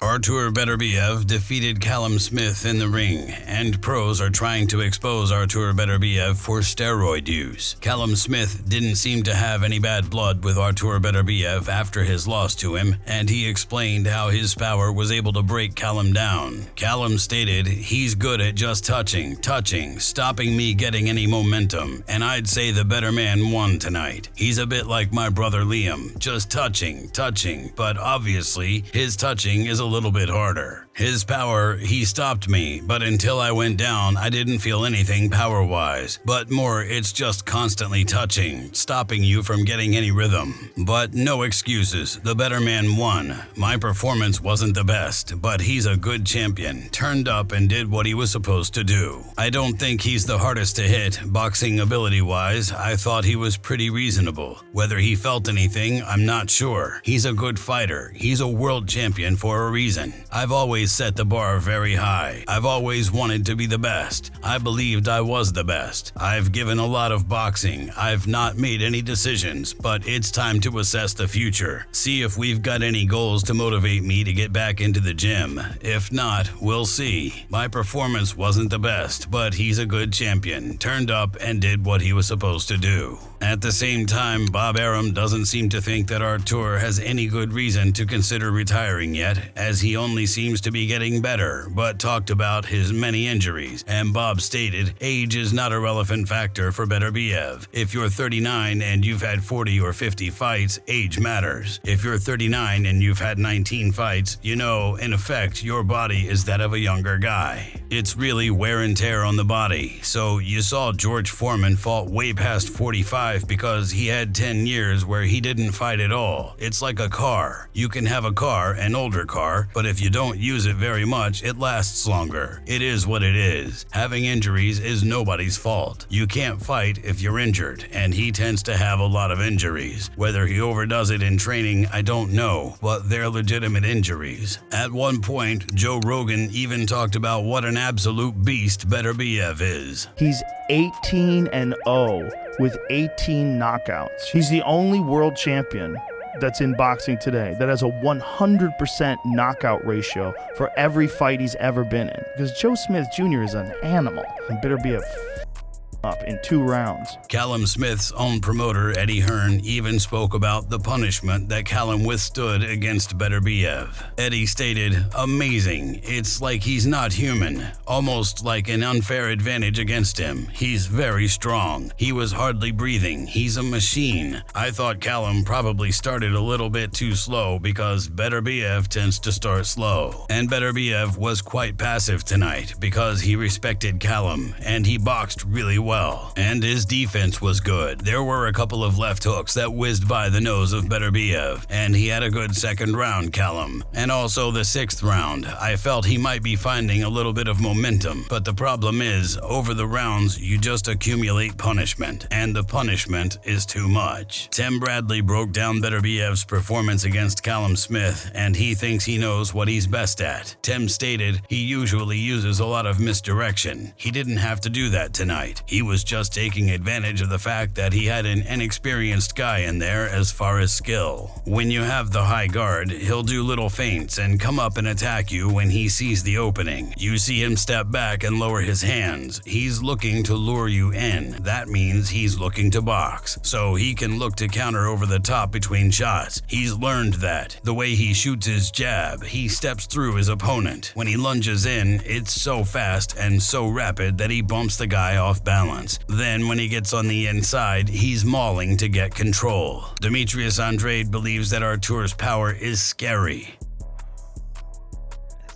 Artur Beterbiev defeated Callum Smith in the ring, and pros are trying to expose Artur Beterbiev for steroid use. Callum Smith didn't seem to have any bad blood with Artur Beterbiev after his loss to him, and he explained how his power was able to break Callum down. Callum stated, "He's good at just touching, stopping me getting any momentum, and I'd say the better man won tonight. He's a bit like my brother Liam, just touching, but obviously his touching is a little bit harder. His power, he stopped me, but until I went down, I didn't feel anything power-wise. But more, it's just constantly touching, stopping you from getting any rhythm. But no excuses, the better man won. My performance wasn't the best, but he's a good champion, turned up and did what he was supposed to do. I don't think he's the hardest to hit, boxing ability-wise. I thought he was pretty reasonable. Whether he felt anything, I'm not sure. He's a good fighter. He's a world champion for a reason. I've always set the bar very high. I've always wanted to be the best. I believed I was the best. I've given a lot of boxing. I've not made any decisions, but it's time to assess the future. See if we've got any goals to motivate me to get back into the gym. If not, we'll see. My performance wasn't the best, but he's a good champion, turned up and did what he was supposed to do." At the same time, Bob Arum doesn't seem to think that Artur has any good reason to consider retiring yet, as he only seems to be getting better, but talked about his many injuries, and Bob stated, "Age is not a relevant factor for Beterbiev. If you're 39 and you've had 40 or 50 fights, age matters. If you're 39 and you've had 19 fights, in effect, your body is that of a younger guy. It's really wear and tear on the body. So you saw George Foreman fought way past 45 because he had 10 years where he didn't fight at all. It's like a car. You can have a car, an older car, but if you don't use it very much, it lasts longer. It is what it is. Having injuries is nobody's fault. You can't fight if you're injured, and he tends to have a lot of injuries. Whether he overdoes it in training, I don't know, but they're legitimate injuries." At one point, Joe Rogan even talked about what an absolute beast Beterbiev is. He's 18-0 with 18 knockouts. He's the only world champion that's in boxing today that has a 100% knockout ratio for every fight he's ever been in. Because Joe Smith Jr. is an animal and Beterbiev up in 2 rounds. Callum Smith's own promoter, Eddie Hearn, even spoke about the punishment that Callum withstood against Beterbiev. Eddie stated, "Amazing. It's like he's not human. Almost like an unfair advantage against him. He's very strong. He was hardly breathing. He's a machine. I thought Callum probably started a little bit too slow because Beterbiev tends to start slow. And Beterbiev was quite passive tonight because he respected Callum, and he boxed really well. And his defense was good. There were a couple of left hooks that whizzed by the nose of Beterbiev, and he had a good second round, Callum. And also the 6th round. I felt he might be finding a little bit of momentum, but the problem is, over the rounds, you just accumulate punishment, and the punishment is too much." Tim Bradley broke down Beterbiev's performance against Callum Smith, and he thinks he knows what he's best at. Tim stated, "He usually uses a lot of misdirection. He didn't have to do that tonight. He was just taking advantage of the fact that he had an inexperienced guy in there as far as skill. When you have the high guard, he'll do little feints and come up and attack you when he sees the opening. You see him step back and lower his hands. He's looking to lure you in. That means he's looking to box. So he can look to counter over the top between shots. He's learned that. The way he shoots his jab, he steps through his opponent. When he lunges in, it's so fast and so rapid that he bumps the guy off balance. Then when he gets on the inside, he's mauling to get control." Demetrius Andrade believes that Artur's power is scary.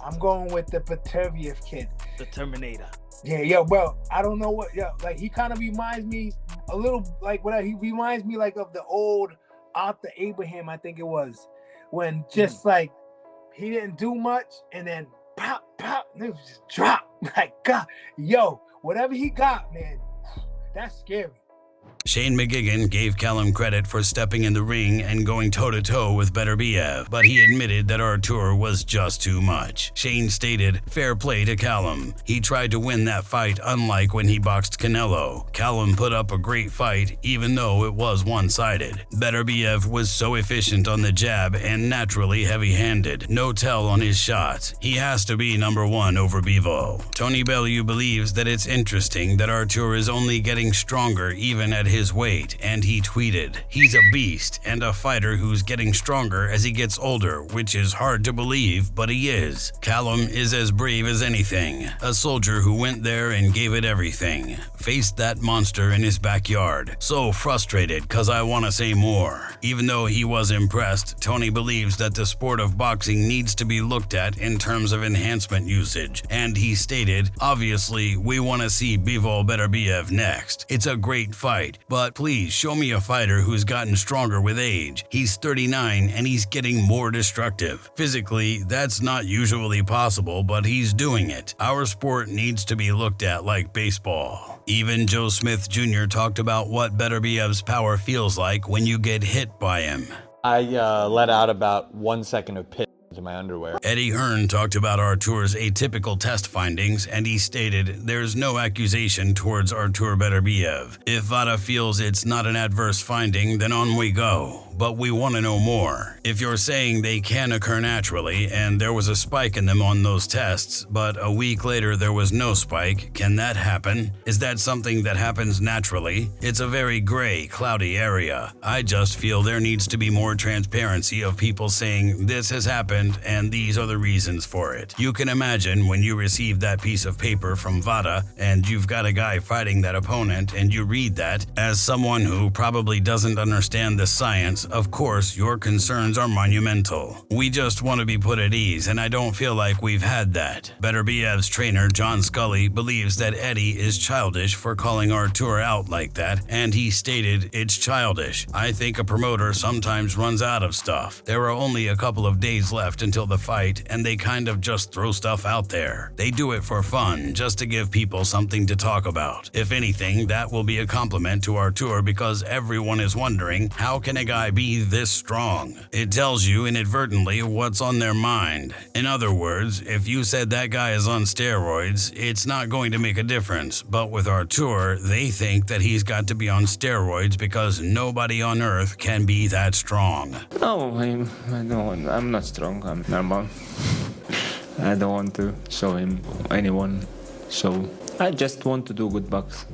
I'm going with the Beterbiev kid. The Terminator. Yeah, well, I don't know what, like he kind of reminds me a little like he reminds me like of the old Arthur Abraham, I think it was, when just like he didn't do much and then pop, and it was just drop. Like, God, whatever he got, man, that's scary. Shane McGuigan gave Callum credit for stepping in the ring and going toe-to-toe with Beterbiev, but he admitted that Artur was just too much. Shane stated, "Fair play to Callum. He tried to win that fight unlike when he boxed Canelo. Callum put up a great fight even though it was one-sided. Beterbiev was so efficient on the jab and naturally heavy-handed. No tell on his shots. He has to be number one over Bivol." Tony Bellew believes that it's interesting that Artur is only getting stronger even at his weight, and he tweeted, "He's a beast and a fighter who's getting stronger as he gets older, which is hard to believe, but he is. Callum is as brave as anything, a soldier who went there and gave it everything. Faced that monster in his backyard. So frustrated cause I want to say more." Even though he was impressed, Tony believes that the sport of boxing needs to be looked at in terms of enhancement usage, and he stated, "Obviously, we want to see Bivol Beterbiev next. It's a great fight, but please show me a fighter who's gotten stronger with age. He's 39 and he's getting more destructive. Physically, that's not usually possible, but he's doing it. Our sport needs to be looked at like baseball." Even Joe Smith Jr. talked about what Beterbiev's power feels like when you get hit by him. I let out about 1 second of piss into my underwear. Eddie Hearn talked about Artur's atypical test findings, and he stated, "There's no accusation towards Artur Beterbiev. If VADA feels it's not an adverse finding, then on we go. But we want to know more. If you're saying they can occur naturally and there was a spike in them on those tests, but a week later there was no spike, can that happen? Is that something that happens naturally? It's a very gray, cloudy area. I just feel there needs to be more transparency of people saying this has happened and these are the reasons for it. You can imagine when you receive that piece of paper from VADA and you've got a guy fighting that opponent and you read that, as someone who probably doesn't understand the science, of course, your concerns are monumental. We just want to be put at ease, and I don't feel like we've had that." Beterbiev's trainer, John Scully, believes that Eddie is childish for calling Artur out like that, and he stated, "It's childish. I think a promoter sometimes runs out of stuff. There are only a couple of days left until the fight, and they kind of just throw stuff out there. They do it for fun, just to give people something to talk about. If anything, that will be a compliment to Artur because everyone is wondering, how can a guy be this strong? It tells you inadvertently what's on their mind. In other words, if you said that guy is on steroids, it's not going to make a difference. But with Artur, they think that he's got to be on steroids because nobody on earth can be that strong." No, I'm not strong. I'm normal. I don't want to show him anyone. So I just want to do good box.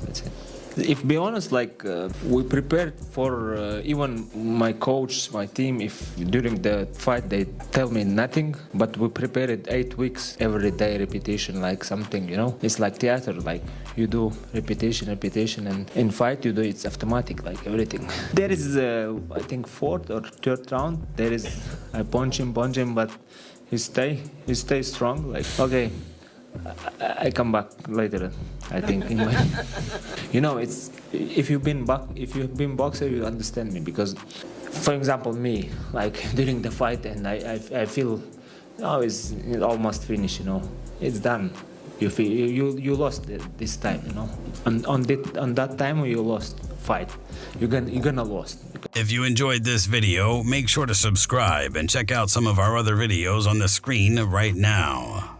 That's it. If be honest, we prepared for even my coach, my team. If during the fight they tell me nothing, but we prepared it 8 weeks, every day repetition, like something, It's like theater, like you do repetition, and in fight you do it's automatic, like everything. There is, I think, 4th or 3rd round. I punch him, but he stay strong. Like okay. I come back later, I think. It's if you've been boxer, you understand me. Because, for example, me, like during the fight, and I feel, it's almost finished. It's done. You feel you lost this time. On that time when you lost fight, you're gonna lost. If you enjoyed this video, make sure to subscribe and check out some of our other videos on the screen right now.